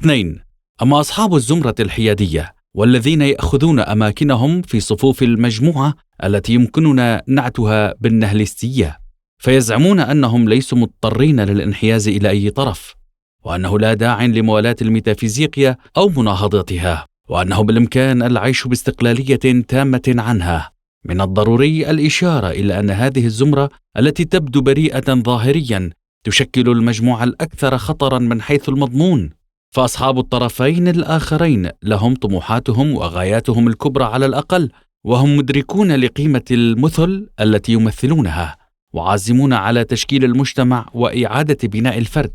2. أما أصحاب الزمرة الحيادية والذين يأخذون أماكنهم في صفوف المجموعة التي يمكننا نعتها بالنهلستية، فيزعمون أنهم ليسوا مضطرين للانحياز إلى أي طرف، وأنه لا داعي لموالاة الميتافيزيقيا أو مناهضتها، وأنه بالإمكان العيش باستقلالية تامة عنها. من الضروري الإشارة إلى أن هذه الزمرة التي تبدو بريئة ظاهريا تشكل المجموعة الأكثر خطرا من حيث المضمون، فأصحاب الطرفين الآخرين لهم طموحاتهم وغاياتهم الكبرى على الأقل، وهم مدركون لقيمة المثل التي يمثلونها، وعازمون على تشكيل المجتمع وإعادة بناء الفرد.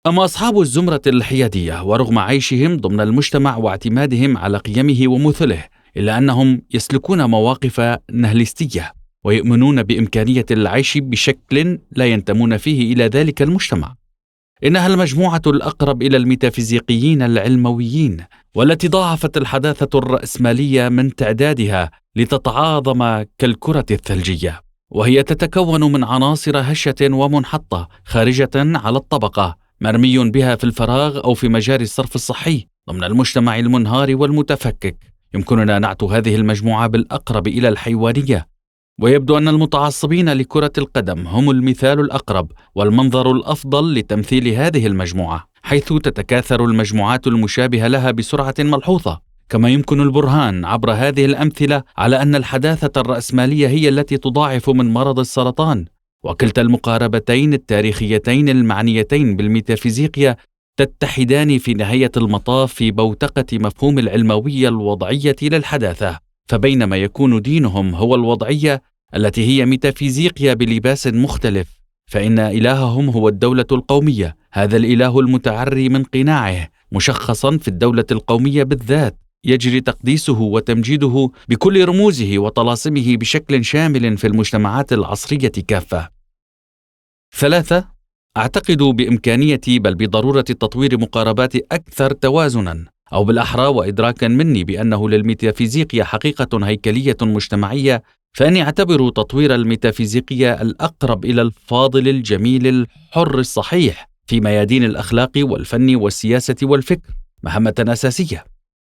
أما أصحاب الزمرة الحيادية ورغم عيشهم ضمن المجتمع واعتمادهم على قيمه ومثله، إلا أنهم يسلكون مواقف نهلستية ويؤمنون بإمكانية العيش بشكل لا ينتمون فيه إلى ذلك المجتمع. إنها المجموعة الأقرب إلى الميتافيزيقيين العلمويين، والتي ضاعفت الحداثة الرأسمالية من تعدادها لتتعاظم كالكرة الثلجية، وهي تتكون من عناصر هشة ومنحطة خارجة على الطبقة، مرمي بها في الفراغ أو في مجاري الصرف الصحي ضمن المجتمع المنهار والمتفكك. يمكننا نعت هذه المجموعة بالأقرب إلى الحيوانية، ويبدو أن المتعصبين لكرة القدم هم المثال الأقرب والمنظر الأفضل لتمثيل هذه المجموعة، حيث تتكاثر المجموعات المشابهة لها بسرعة ملحوظة. كما يمكن البرهان عبر هذه الأمثلة على أن الحداثة الرأسمالية هي التي تضاعف من مرض السرطان، وكلتا المقاربتين التاريخيتين المعنيتين بالميتافيزيقيا تتحدان في نهاية المطاف في بوتقة مفهوم العلموية الوضعية للحداثة. فبينما يكون دينهم هو الوضعية التي هي ميتافيزيقيا بلباس مختلف، فإن إلههم هو الدولة القومية، هذا الإله المتعري من قناعه مشخصا في الدولة القومية بالذات، يجري تقديسه وتمجيده بكل رموزه وطلاسمه بشكل شامل في المجتمعات العصرية كافة. 3. أعتقد بإمكانية بل بضرورة تطوير مقاربات أكثر توازنا، أو بالأحرى وإدراكا مني بأنه للميتافيزيقيا حقيقة هيكلية مجتمعية، فإني أعتبر تطوير الميتافيزيقيا الأقرب إلى الفاضل الجميل الحر الصحيح في ميادين الأخلاق والفن والسياسة والفكر مهمة أساسية،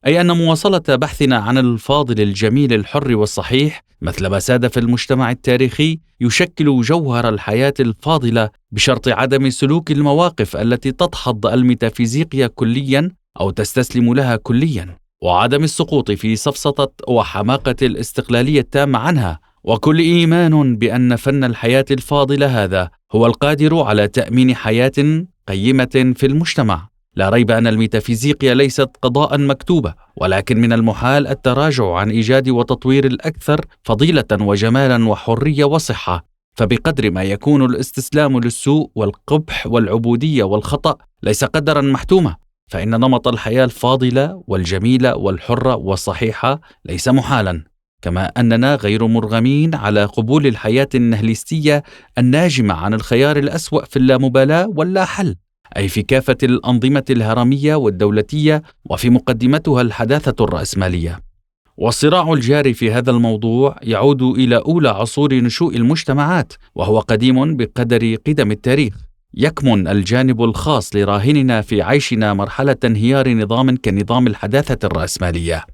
أي أن مواصلة بحثنا عن الفاضل الجميل الحر والصحيح مثل ما ساد في المجتمع التاريخي يشكل جوهر الحياة الفاضلة، بشرط عدم سلوك المواقف التي تدحض الميتافيزيقيا كليا أو تستسلم لها كليا، وعدم السقوط في سفسطة وحماقة الاستقلالية التامة عنها، وكل إيمان بأن فن الحياة الفاضلة هذا هو القادر على تأمين حياة قيمة في المجتمع. لا ريب أن الميتافيزيقيا ليست قضاء مكتوبة، ولكن من المحال التراجع عن إيجاد وتطوير الأكثر فضيلة وجمالا وحرية وصحة، فبقدر ما يكون الاستسلام للسوء والقبح والعبودية والخطأ ليس قدرا محتوما، فإن نمط الحياة الفاضلة والجميلة والحرة والصحيحة ليس محالا، كما أننا غير مرغمين على قبول الحياة النهلستية الناجمة عن الخيار الأسوأ في اللامبالاة واللا حل، أي في كافة الأنظمة الهرمية والدولتية، وفي مقدمتها الحداثة الرأسمالية. والصراع الجاري في هذا الموضوع يعود إلى أولى عصور نشوء المجتمعات، وهو قديم بقدر قدم التاريخ. يكمن الجانب الخاص لراهننا في عيشنا مرحلة انهيار نظام كنظام الحداثة الرأسمالية،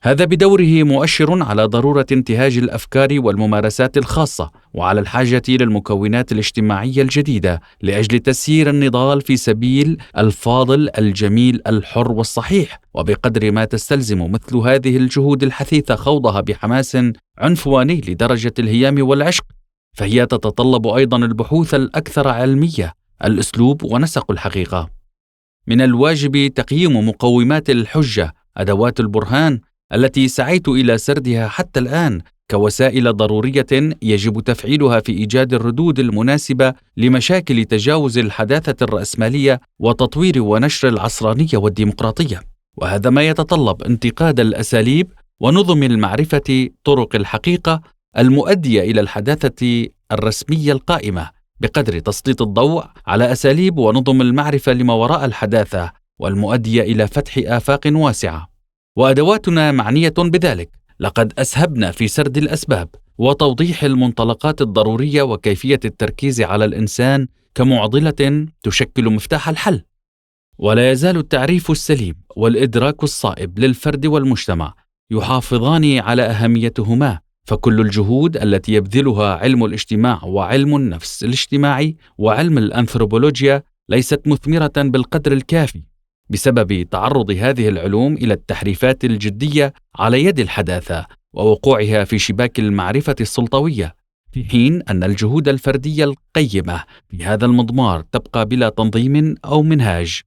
هذا بدوره مؤشر على ضرورة انتهاج الأفكار والممارسات الخاصة، وعلى الحاجة للمكونات الاجتماعية الجديدة لأجل تسيير النضال في سبيل الفاضل الجميل الحر والصحيح. وبقدر ما تستلزم مثل هذه الجهود الحثيثة خوضها بحماس عنفواني لدرجة الهيام والعشق، فهي تتطلب أيضا البحوث الأكثر علمية، الأسلوب ونسق الحقيقة. من الواجب تقييم مقومات الحجة، أدوات البرهان التي سعيت إلى سردها حتى الآن كوسائل ضرورية يجب تفعيلها في إيجاد الردود المناسبة لمشاكل تجاوز الحداثة الرأسمالية وتطوير ونشر العصرانية والديمقراطية، وهذا ما يتطلب انتقاد الأساليب ونظم المعرفة طرق الحقيقة المؤدية إلى الحداثة الرسمية القائمة، بقدر تسليط الضوء على أساليب ونظم المعرفة لما وراء الحداثة والمؤدية إلى فتح آفاق واسعة. وأدواتنا معنية بذلك، لقد أسهبنا في سرد الأسباب وتوضيح المنطلقات الضرورية وكيفية التركيز على الإنسان كمعضلة تشكل مفتاح الحل. ولا يزال التعريف السليم والإدراك الصائب للفرد والمجتمع يحافظان على أهميتهما، فكل الجهود التي يبذلها علم الاجتماع وعلم النفس الاجتماعي وعلم الأنثروبولوجيا ليست مثمرة بالقدر الكافي، بسبب تعرض هذه العلوم إلى التحريفات الجدية على يد الحداثة ووقوعها في شباك المعرفة السلطوية، في حين أن الجهود الفردية القيمة في هذا المضمار تبقى بلا تنظيم أو منهاج.